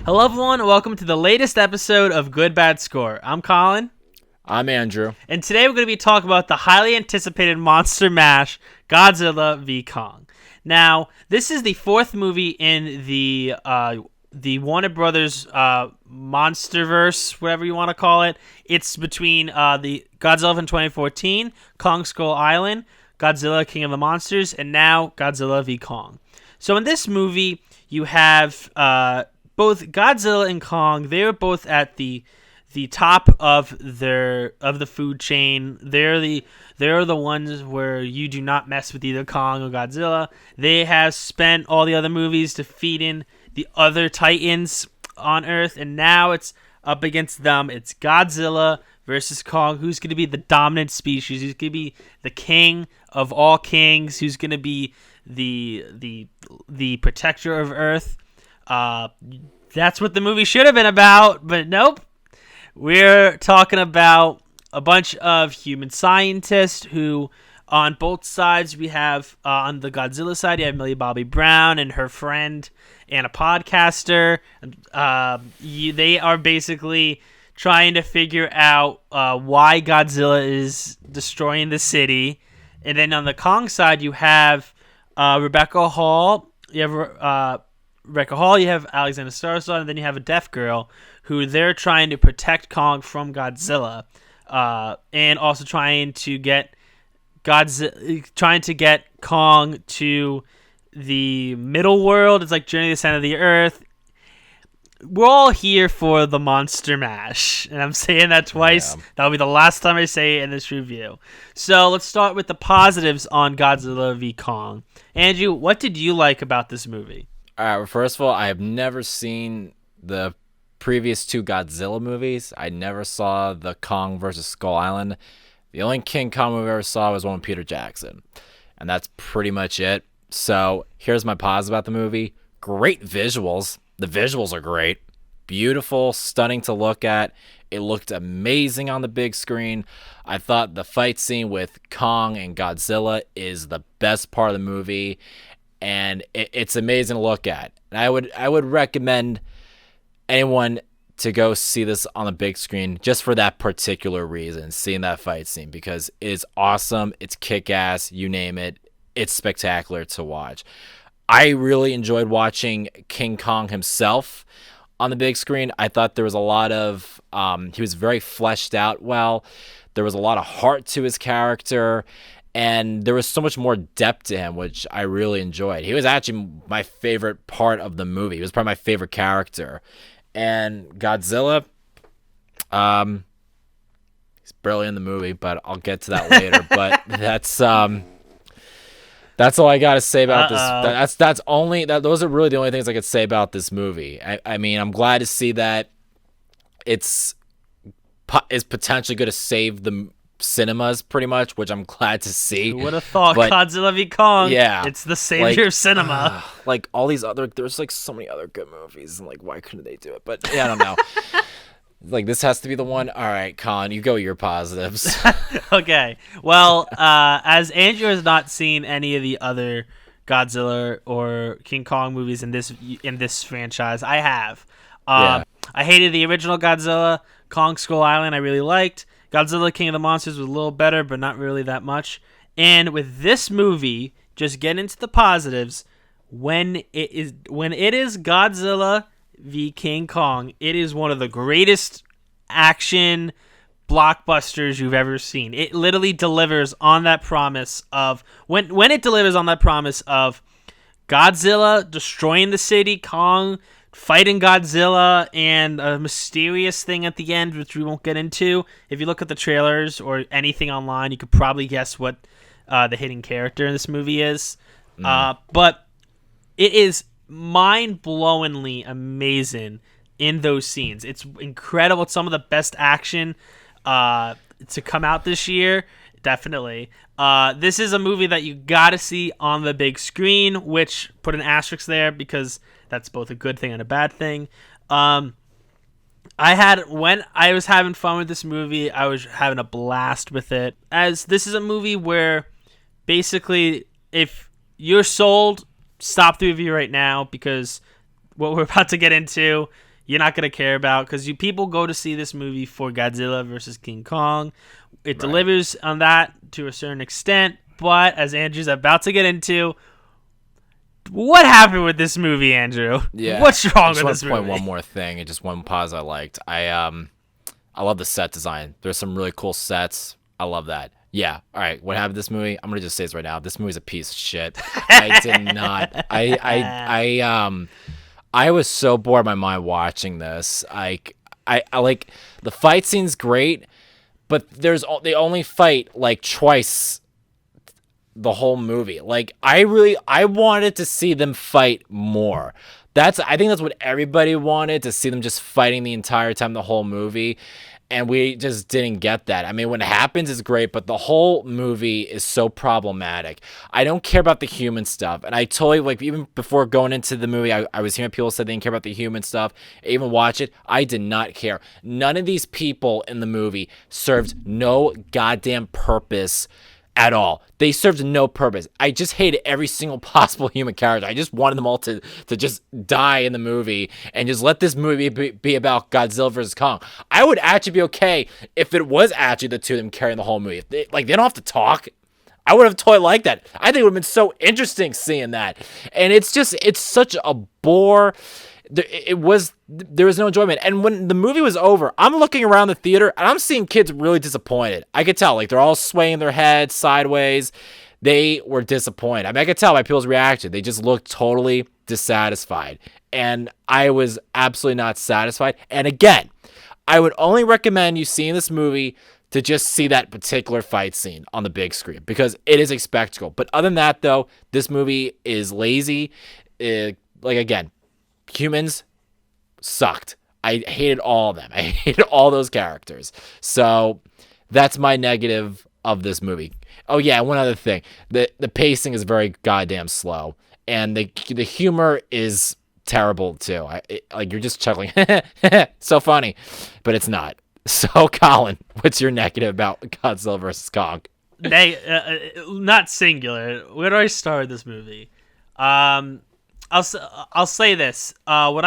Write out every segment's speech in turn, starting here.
Hello, everyone, and welcome to the latest episode of Good Bad Score. I'm Colin. I'm Andrew. And today we're going to be talking about the highly anticipated monster mash, Godzilla v. Kong. Now, this is the fourth movie in the Warner Brothers Monsterverse, whatever you want to call it. It's between the Godzilla from 2014, Kong Skull Island, Godzilla King of the Monsters, and now Godzilla v. Kong. So in this movie, you have both Godzilla and Kong. They're both at the top of the food chain. They're the ones where you do not mess with either Kong or Godzilla. They have spent all the other movies defeating the other titans on Earth, and now it's up against them. It's Godzilla versus Kong. Who's going to be the dominant species? Who's going to be the king of all kings? Who's going to be the protector of Earth? That's what the movie should have been about, but nope. We're talking about a bunch of human scientists who, on both sides, we have, on the Godzilla side, you have Millie Bobby Brown and her friend and a podcaster. They are basically trying to figure out why Godzilla is destroying the city. And then on the Kong side, you have Rebecca Hall. You have you have Alexander Skarsgård, and then you have a deaf girl who they're trying to protect Kong from Godzilla, and also trying to get Kong to the middle world. It's like Journey to the Center of the Earth. We're all here for the monster mash, and I'm saying that twice. Yeah. That'll be the last time I say it in this review. So let's start with the positives on Godzilla v. Kong. Andrew, what did you like about this movie? All right, well, first of all, I have never seen the previous two Godzilla movies. I never saw the Kong versus Skull Island. The only King Kong movie I ever saw was one with Peter Jackson, and that's pretty much it. So here's my pause about the movie. Great visuals. The visuals are great. Beautiful, stunning to look at. It looked amazing on the big screen. I thought the fight scene with Kong and Godzilla is the best part of the movie, and it's amazing to look at. And I would recommend anyone to go see this on the big screen just for that particular reason, seeing that fight scene, because it's awesome, it's kick-ass, you name it. It's spectacular to watch. I really enjoyed watching King Kong himself on the big screen. I thought there was a lot of he was very fleshed out well. There was a lot of heart to his character, and there was so much more depth to him, which I really enjoyed. He was actually my favorite part of the movie. He was probably my favorite character. And Godzilla, he's barely in the movie, but I'll get to that later. But that's all I got to say about this. Those are really the only things I could say about this movie. I mean, I'm glad to see that is potentially going to save the cinemas, pretty much, which I'm glad to see. Who would have thought? But Godzilla v. Kong? Yeah, it's the savior of cinema. Like all these other, there's like so many other good movies, and like why couldn't they do it? But yeah, I don't know. Like this has to be the one. All right, Colin, you go with your positives. Okay. Well, as Andrew has not seen any of the other Godzilla or King Kong movies in this franchise, I have. I hated the original Godzilla. Kong Skull Island I really liked. Godzilla King of the Monsters was a little better, but not really that much. And with this movie, just get into the positives. When it is Godzilla v. King Kong, it is one of the greatest action blockbusters you've ever seen. It literally delivers on that promise of when it delivers on that promise of Godzilla destroying the city, Kong fighting Godzilla, and a mysterious thing at the end, which we won't get into. If you look at the trailers or anything online, you could probably guess what the hidden character in this movie is. But it is mind-blowingly amazing in those scenes. It's incredible. It's some of the best action to come out this year, definitely. This is a movie that you gotta see on the big screen, which put an asterisk there because that's both a good thing and a bad thing. When I was having fun with this movie, I was having a blast with it. As this is a movie where basically if you're sold, stop the review right now because what we're about to get into, you're not gonna care about, because people go to see this movie for Godzilla versus King Kong. It delivers on that to a certain extent, but as Andrew's about to get into, what happened with this movie, Andrew? Yeah. What's wrong with I this just want to movie? point one more thing, and just one pause I liked. I love the set design. There's some really cool sets. I love that. Yeah. All right. What happened to this movie? I'm gonna just say this right now. This movie's a piece of shit. I did not. I was so bored in my mind watching this. I like the fight scene's great, but they only fight like twice the whole movie. Like I wanted to see them fight more. I think that's what everybody wanted, to see them just fighting the entire time, the whole movie. And we just didn't get that. I mean, when it happens, it's great, but the whole movie is so problematic. I don't care about the human stuff. And I totally, like, even before going into the movie, I was hearing people say they didn't care about the human stuff. I even watch it. I did not care. None of these people in the movie served no goddamn purpose at all. They served no purpose. I just hated every single possible human character. I just wanted them all to just die in the movie and just let this movie be about Godzilla versus Kong. I would actually be okay if it was actually the two of them carrying the whole movie. If they don't have to talk. I would have totally liked that. I think it would have been so interesting seeing that. And it's such a bore. There was no enjoyment. And when the movie was over, I'm looking around the theater and I'm seeing kids really disappointed. I could tell, like, they're all swaying their heads sideways. They were disappointed. I mean, I could tell by people's reaction. They just looked totally dissatisfied. And I was absolutely not satisfied. And again, I would only recommend you seeing this movie to just see that particular fight scene on the big screen, because it is a spectacle. But other than that, though, this movie is lazy. Again, humans sucked. I hated all of them. I hated all those characters. So that's my negative of this movie. Oh yeah, one other thing. The pacing is very goddamn slow, and the humor is terrible too. You're just chuckling. So funny, but it's not. So Colin, what's your negative about Godzilla vs. Kong? Not singular. Where do I start with this movie? I'll say this. When we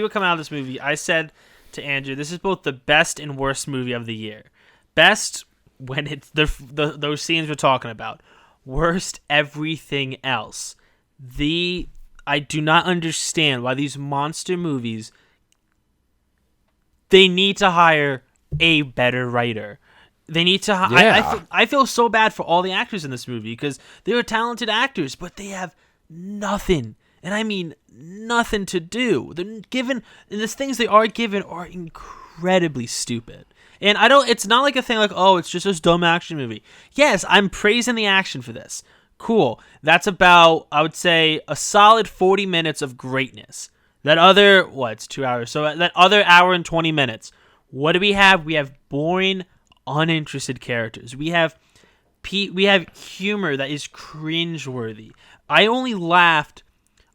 were coming out of this movie, I said to Andrew, this is both the best and worst movie of the year. Best when it's those scenes we're talking about. Worst everything else. I do not understand why these monster movies, they need to hire a better writer. They need to. Yeah. I feel so bad for all the actors in this movie, because they are talented actors, but they have nothing, and I mean nothing to do. They're given, and the things they are given are incredibly stupid. And it's not like a thing like, oh, it's just this dumb action movie. Yes, I'm praising the action for this. Cool. That's about, I would say, a solid 40 minutes of greatness. That other, it's 2 hours. So that other hour and 20 minutes, what do we have? We have boring, uninterested characters. We have humor that is cringeworthy. I only laughed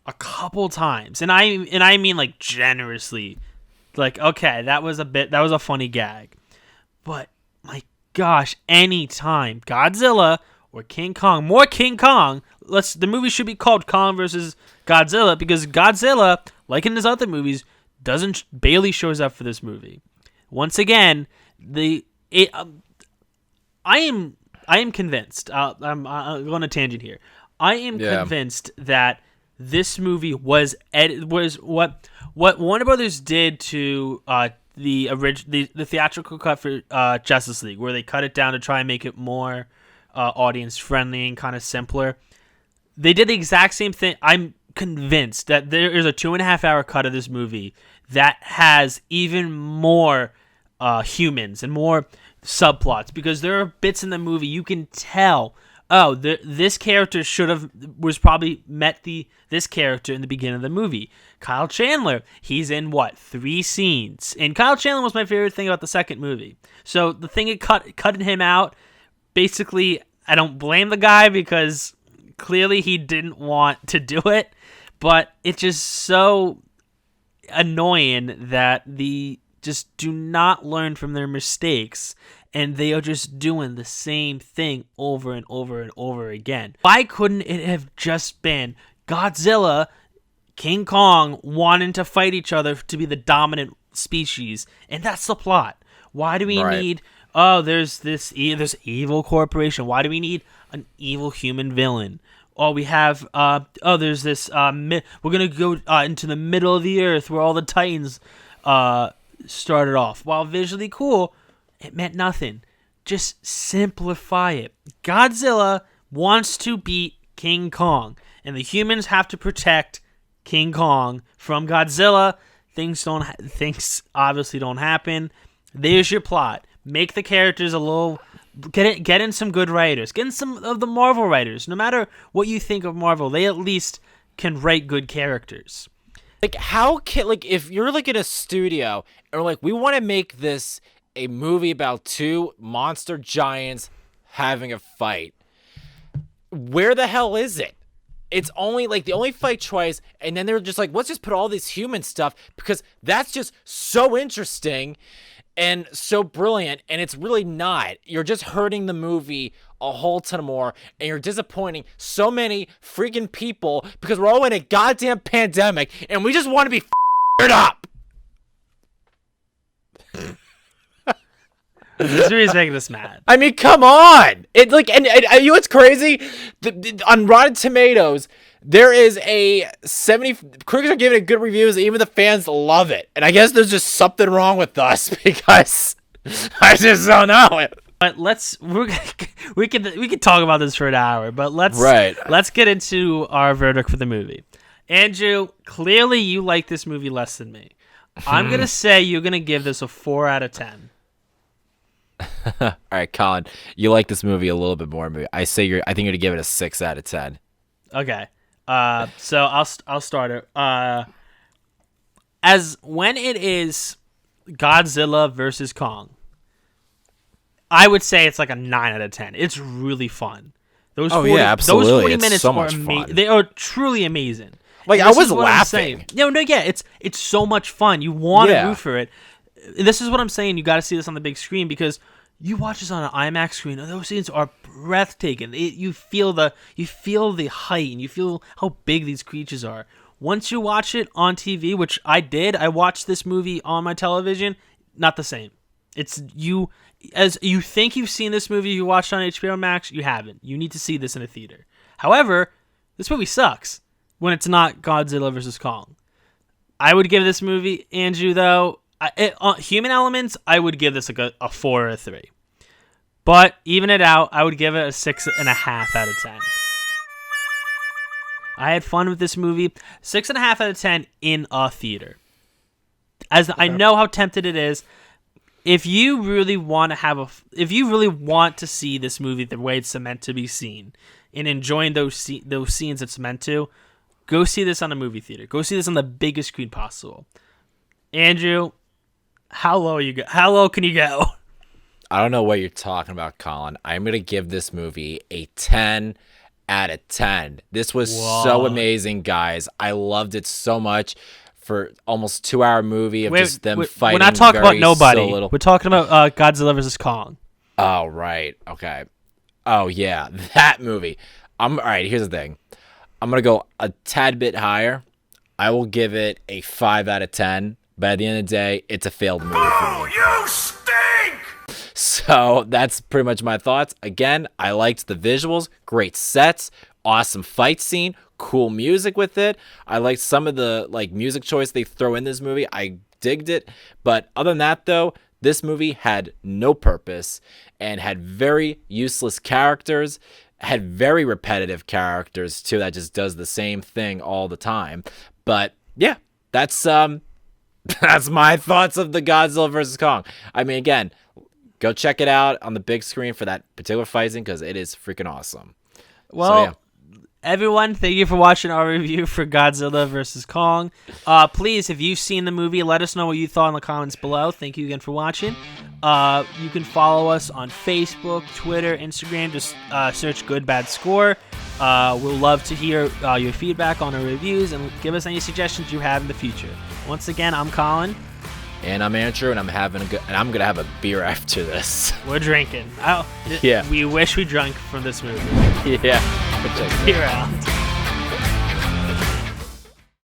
a couple times, and I mean like generously. Like, okay, that was a funny gag. But my gosh, anytime Godzilla or King Kong, more King Kong, the movie should be called Kong versus Godzilla, because Godzilla, like in his other movies, barely shows up for this movie. Once again, I am convinced. I'm going on a tangent here. I am convinced that this movie was what Warner Brothers did to the theatrical cut for Justice League, where they cut it down to try and make it more audience friendly and kind of simpler. They did the exact same thing. I'm convinced that there is a 2.5 hour cut of this movie that has even more humans and more subplots, because there are bits in the movie you can tell, oh, this character was probably met this character in the beginning of the movie. Kyle Chandler, he's in 3 scenes, and Kyle Chandler was my favorite thing about the second movie. So the thing it cutting him out, basically, I don't blame the guy, because clearly he didn't want to do it, but it's just so annoying that just do not learn from their mistakes, and they are just doing the same thing over and over and over again. Why couldn't it have just been Godzilla King Kong wanting to fight each other to be the dominant species, and that's the plot. Why do we need? Oh, there's evil corporation. Why do we need an evil human villain? Oh, we have there's this we're gonna go into the middle of the earth where all the Titans started off. While visually cool, it meant nothing. Just simplify it. Godzilla wants to beat King Kong, and the humans have to protect King Kong from Godzilla. Things obviously don't happen. There's your plot. Make the characters a little. Get in some good writers. Get in some of the Marvel writers. No matter what you think of Marvel, they at least can write good characters. Like, how can, like, if you're like in a studio and like, we want to make this a movie about two monster giants having a fight, where the hell is it? It's only like the only fight twice, and then they're just like, let's just put all this human stuff because that's just so interesting and so brilliant, and it's really not. You're just hurting the movie a whole ton more, and you're disappointing so many freaking people because we're all in a goddamn pandemic, and we just want to be f***ed up. This movie's making us mad. I mean, come on! It like, and you know what's crazy? On Rotten Tomatoes, there is a 70. Critics are giving it good reviews. Even the fans love it, and I guess there's just something wrong with us because I just don't know it. But we can talk about this for an hour. But let's get into our verdict for the movie. Andrew, clearly you like this movie less than me. I'm gonna say you're gonna give this a 4 out of 10. All right, Colin, you like this movie a little bit more. I think you're gonna give it a 6 out of 10. Okay. So I'll start it. As when it is Godzilla versus Kong, I would say it's like a 9 out of 10. It's really fun. Absolutely. Those 40 it's minutes so much fun. They are truly amazing. Like, I was laughing. It's so much fun. You want to root for it. This is what I'm saying. You got to see this on the big screen because you watch this on an IMAX screen. Those scenes are breathtaking. You feel the height and you feel how big these creatures are. Once you watch it on TV, which I did, I watched this movie on my television. Not the same. It's you as you think you've seen this movie you watched on HBO Max. You haven't. You need to see this in a theater. However, this movie sucks when it's not Godzilla versus Kong. I would give this movie, Andrew, though. Human elements, I would give this a 4 or a 3. But even it out, I would give it a 6.5 out of 10. I had fun with this movie. 6.5 out of 10 in a theater. As I know how tempted it is, if you really want to see this movie the way it's meant to be seen, and enjoying those scenes it's meant to, go see this on a movie theater. Go see this on the biggest screen possible. Andrew, how low can you go? I don't know what you're talking about, Colin. I'm going to give this movie a 10 out of 10. This was so amazing, guys. I loved it so much for almost 2-hour movie of just them fighting. We're not talking about nobody. We're talking about Godzilla vs. Kong. Oh, right. Okay. Oh, yeah. That movie. All right, here's the thing. I'm going to go a tad bit higher. I will give it a 5 out of 10. But at the end of the day, it's a failed movie for me. You stink! So that's pretty much my thoughts. Again, I liked the visuals, great sets, awesome fight scene, cool music with it. I liked some of the music choice they throw in this movie. I digged it. But other than that, though, this movie had no purpose and had very useless characters, had very repetitive characters, too, that just does the same thing all the time. But, yeah, that's my thoughts of the Godzilla vs. Kong. I mean, again, go check it out on the big screen for that particular fight scene because it is freaking awesome. Well, everyone, thank you for watching our review for Godzilla vs. Kong. Please, if you've seen the movie, let us know what you thought in the comments below. Thank you again for watching. You can follow us on Facebook, Twitter, Instagram. Just search Good Bad Score. We'll love to hear your feedback on our reviews and give us any suggestions you have in the future. Once again, I'm Colin. And I'm Andrew, and I'm gonna have a beer after this. We're drinking. Yeah. We wish we drank from this movie. Yeah. Beer out.